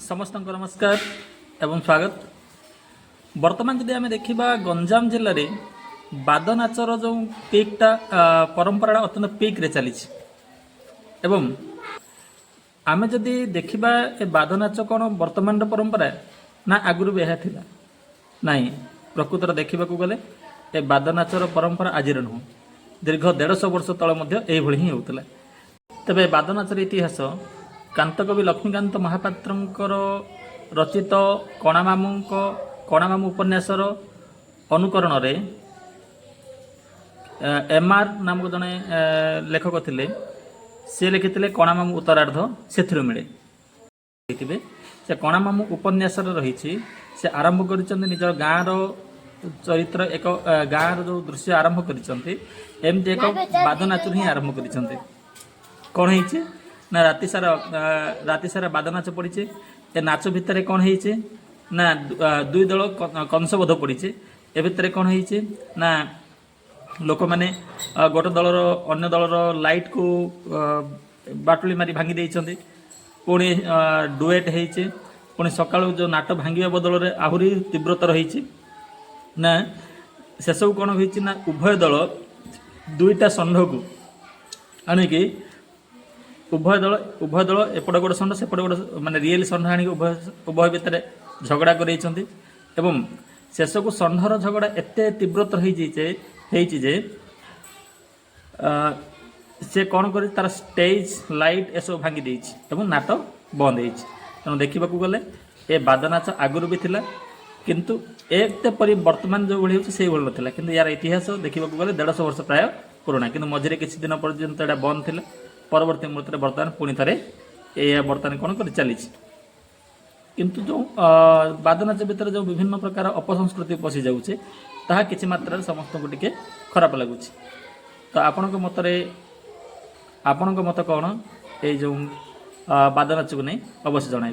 समस्त नमस्कार एवं स्वागत। वर्तमान जदि आम देखा गंजाम जिले में बाद नाचर जो पीकटा परंपरा अत्यंत पीक रे चली एवं आम जदि देखा ए बाद नाच कौन वर्तमान परंपरा ना आगुरी भी यह ना प्रकृतर देखा गले ए बाद नाचर परंपरा आज नुह दीर्घ 150 वर्ष तले ही होता। तेरे बाद नाचर इतिहास कांतकवि लक्ष्मीकांत महापात्रंकर रचित कणामामू उपन्यासर अनुकरण रे एमआर नामक जड़े लेखक थे सी लिखी कणामामू उत्तरार्ध से मिले से कणामामू उपन्यास रही से आरंभ कर निज गाँव चरित्र एक गाँव जो दृश्य आरंभ करमती एक बाद नाचुर ही आरंभ कर कौन है ना राति सारा बाद नाच पड़ी ए नाच भितर कौन है ना दुई दल कंसबोध पड़ी ए भितर कौन है ना लोक मैंने गोटे दलर अन्य दलर लाइट को बाटुली मारी भांगी देइछन्ते पुणी डुएट होइछे पुणी सकाळु जो नाट भांगिया बदल रे आहुरी तीव्रतर होइछे ना से सब कौन होइछे ना उभय दल दुईटा षंढ को आनिकी उभय दल एपट गोटे षंढ सेपट गोटे माने रियल षंढ आनी उभय भितर झगड़ा करैछन्ते एवं शेष को षंढर झगड़ा एते तीव्रतर होइछे जे से कौन कर तार स्टेज लाइट एसब भांगी देइछि एवं नाट बंद होइछि। तेणु देखा गले ए बाद नाच आगुरी भी थिला किंतु एते परि वर्तमान जो भली होछि से भली नथिला किंतु यार इतिहास देखा गले 150 वर्ष प्राय पुराना किंतु मझे किसी दिन पर्यंत एटा बंद थिला परवर्ती मुहूर्त में बर्तमान पुणी थे यह बर्तमान कौन कर चली किंतु जो बाद नाच भितर जो विभिन्न प्रकार अपसंस्कृति पशि जाऊे ताहा किछि मात्रा समस्त को टिके खराब लगुच। तो आपण मत कौन ये जो बाद नाच को नहीं अवश्य जन।